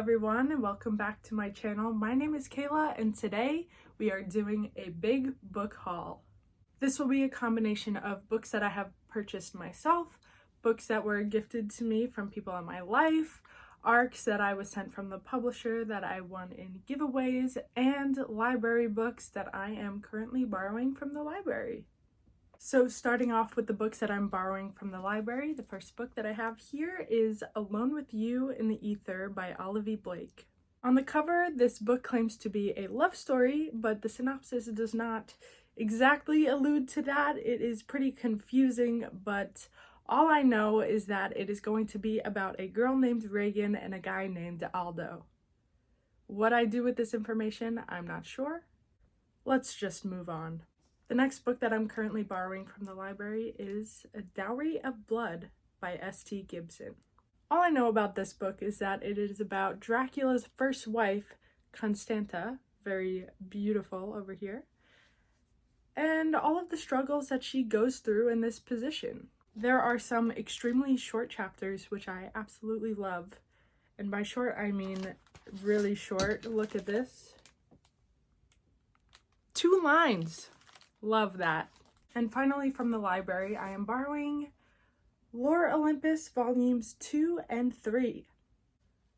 everyone, and welcome back to my channel. My name is Kayla, and today we are doing a big book haul. This will be a combination of books that I have purchased myself, books that were gifted to me from people in my life, ARCs that I was sent from the publisher that I won in giveaways, and library books that I am currently borrowing from the library. So starting off with the books that I'm borrowing from the library, the first book that I have here is Alone with You in the Ether by Olivia Blake. On the cover, this book claims to be a love story, but the synopsis does not exactly allude to that. It is pretty confusing, but all I know is that it is going to be about a girl named Reagan and a guy named Aldo. What I do with this information, I'm not sure. Let's just move on. The next book that I'm currently borrowing from the library is A Dowry of Blood by S.T. Gibson. All I know about this book is that it is about Dracula's first wife, Constanta, very beautiful over here, and all of the struggles that she goes through in this position. There are some extremely short chapters, which I absolutely love, and by short I mean really short. Look at this. 2 lines. Love that. And finally from the library, I am borrowing Lore Olympus Volumes 2 and 3.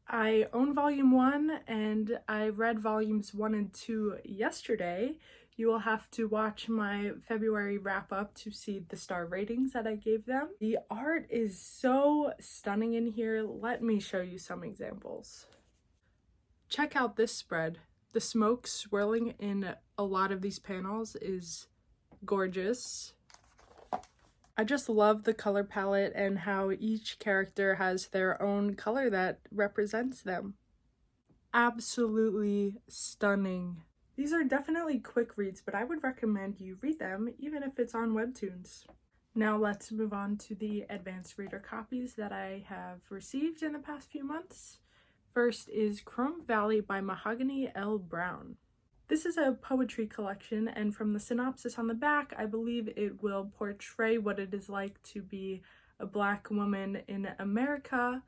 I own Volume 1 and I read Volumes 1 and 2 yesterday. You will have to watch my February wrap-up to see the star ratings that I gave them. The art is so stunning in here. Let me show you some examples. Check out this spread. The smoke swirling in a lot of these panels is gorgeous. I just love the color palette and how each character has their own color that represents them. Absolutely stunning. These are definitely quick reads, but I would recommend you read them even if it's on Webtoons. Now let's move on to the advanced reader copies that I have received in the past few months. First is Chrome Valley by Mahogany L. Brown. This is a poetry collection, and from the synopsis on the back, I believe it will portray what it is like to be a Black woman in America,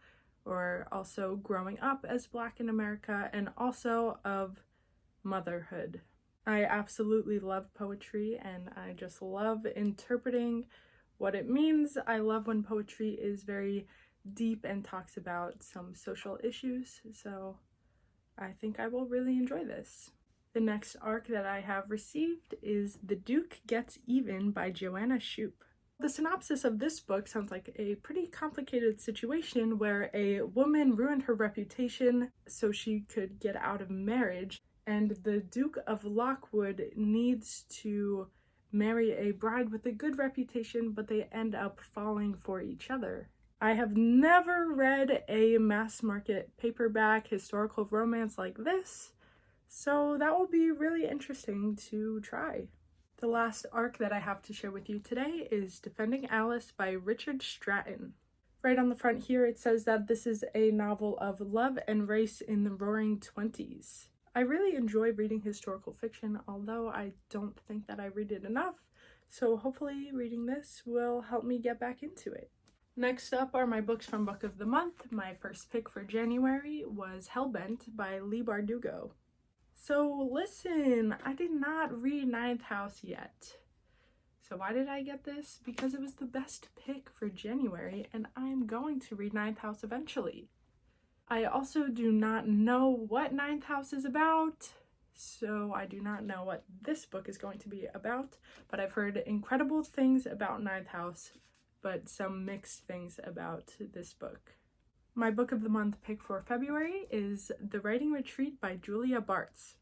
or also growing up as Black in America, and also of motherhood. I absolutely love poetry, and I just love interpreting what it means. I love when poetry is very deep and talks about some social issues, so I think I will really enjoy this. The next arc that I have received is The Duke Gets Even by Joanna Shoup. The synopsis of this book sounds like a pretty complicated situation where a woman ruined her reputation so she could get out of marriage, and the Duke of Lockwood needs to marry a bride with a good reputation, but they end up falling for each other. I have never read a mass market paperback historical romance like this, so that will be really interesting to try. The last arc that I have to share with you today is Defending Alice by Richard Stratton. Right on the front here it says that this is a novel of love and race in the roaring 20s. I really enjoy reading historical fiction, although I don't think that I read it enough, so hopefully reading this will help me get back into it. Next up are my books from Book of the Month. My first pick for January was Hellbent by Leigh Bardugo. So listen, I did not read Ninth House yet. So why did I get this? Because it was the best pick for January, and I am going to read Ninth House eventually. I also do not know what Ninth House is about, so I do not know what this book is going to be about, but I've heard incredible things about Ninth House, but some mixed things about this book. My Book of the Month pick for February is The Writing Retreat by Julia Bartz.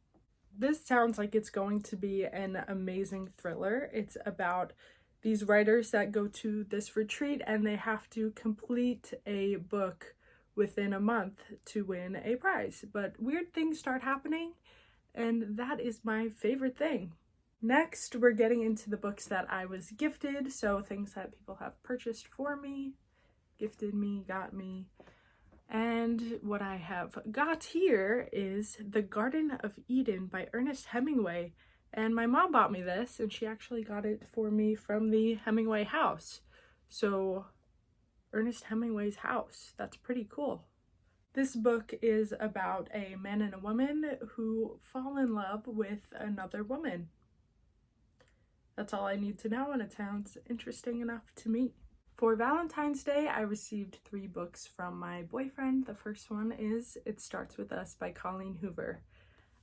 This sounds like it's going to be an amazing thriller. It's about these writers that go to this retreat and they have to complete a book within a month to win a prize. But weird things start happening, and that is my favorite thing. Next, we're getting into the books that I was gifted, so things that people have purchased for me, gifted me, got me. And what I have got here is The Garden of Eden by Ernest Hemingway. And my mom bought me this, and she actually got it for me from the Hemingway house. So Ernest Hemingway's house, that's pretty cool. This book is about a man and a woman who fall in love with another woman. That's all I need to know, and it sounds interesting enough to me. For Valentine's Day, I received 3 books from my boyfriend. The first one is It Starts With Us by Colleen Hoover.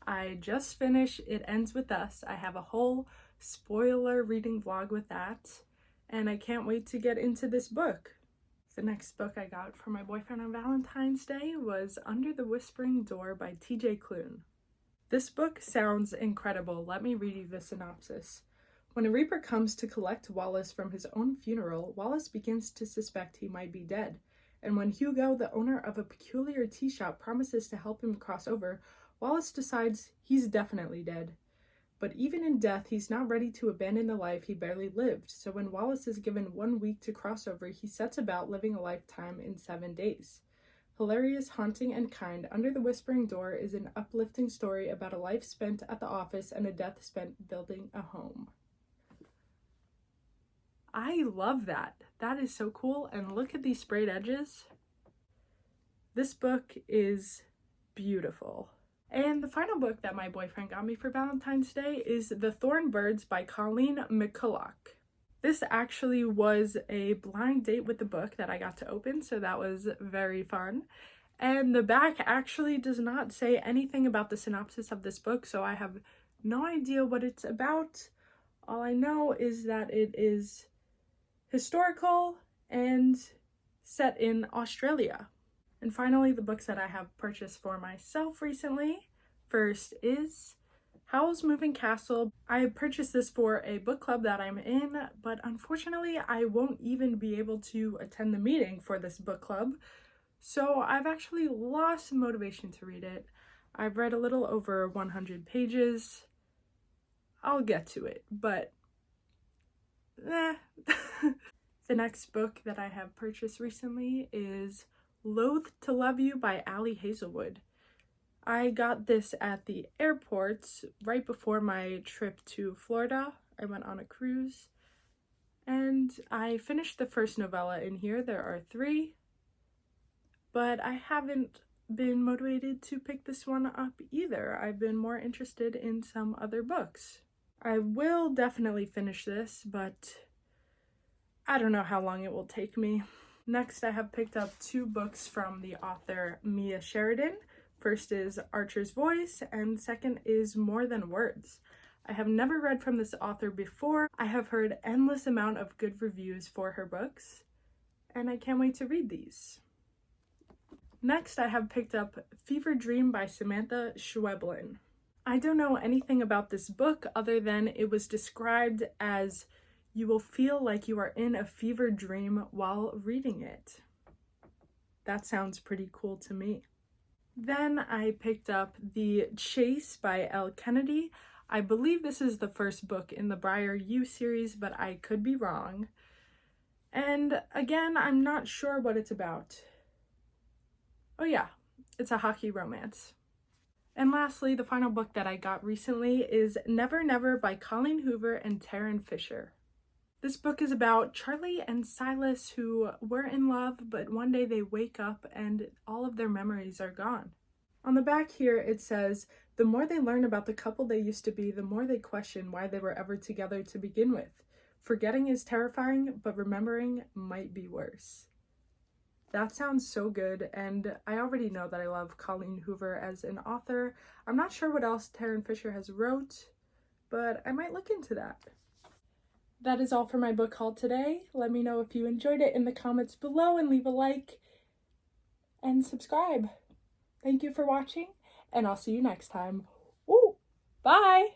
I just finished It Ends With Us. I have a whole spoiler reading vlog with that, and I can't wait to get into this book. The next book I got from my boyfriend on Valentine's Day was Under the Whispering Door by T.J. Klune. This book sounds incredible. Let me read you the synopsis. When a reaper comes to collect Wallace from his own funeral, Wallace begins to suspect he might be dead. And when Hugo, the owner of a peculiar tea shop, promises to help him cross over, Wallace decides he's definitely dead. But even in death, he's not ready to abandon the life he barely lived. So when Wallace is given 1 week to cross over, he sets about living a lifetime in 7 days. Hilarious, haunting, and kind, Under the Whispering Door is an uplifting story about a life spent at the office and a death spent building a home. I love that. That is so cool. And look at these sprayed edges. This book is beautiful. And the final book that my boyfriend got me for Valentine's Day is The Thorn Birds by Colleen McCulloch. This actually was a blind date with the book that I got to open, so that was very fun. And the back actually does not say anything about the synopsis of this book, so I have no idea what it's about. All I know is that it is historical and set in Australia. And finally, the books that I have purchased for myself recently. First is Howl's Moving Castle. I purchased this for a book club that I'm in, but unfortunately I won't even be able to attend the meeting for this book club. So I've actually lost motivation to read it. I've read a little over 100 pages. I'll get to it, but The next book that I have purchased recently is Loath to Love You by Ali Hazelwood. I got this at the airport right before my trip to Florida. I went on a cruise and I finished the first novella in here. There are 3, but I haven't been motivated to pick this one up either. I've been more interested in some other books. I will definitely finish this, but I don't know how long it will take me. Next, I have picked up 2 books from the author Mia Sheridan. First is Archer's Voice, and second is More Than Words. I have never read from this author before. I have heard endless amount of good reviews for her books, and I can't wait to read these. Next, I have picked up Fever Dream by Samantha Schweblin. I don't know anything about this book other than it was described as you will feel like you are in a fever dream while reading it. That sounds pretty cool to me. Then I picked up The Chase by Elle Kennedy. I believe this is the first book in the Briar U series, but I could be wrong. And again, I'm not sure what it's about. Oh yeah, it's a hockey romance. And lastly, the final book that I got recently is Never Never by Colleen Hoover and Taryn Fisher. This book is about Charlie and Silas who were in love, but one day they wake up and all of their memories are gone. On the back here it says, the more they learn about the couple they used to be, the more they question why they were ever together to begin with. Forgetting is terrifying, but remembering might be worse. That sounds so good, and I already know that I love Colleen Hoover as an author. I'm not sure what else Taryn Fisher has wrote, but I might look into that. That is all for my book haul today. Let me know if you enjoyed it in the comments below and leave a like and subscribe. Thank you for watching, and I'll see you next time. Ooh, bye!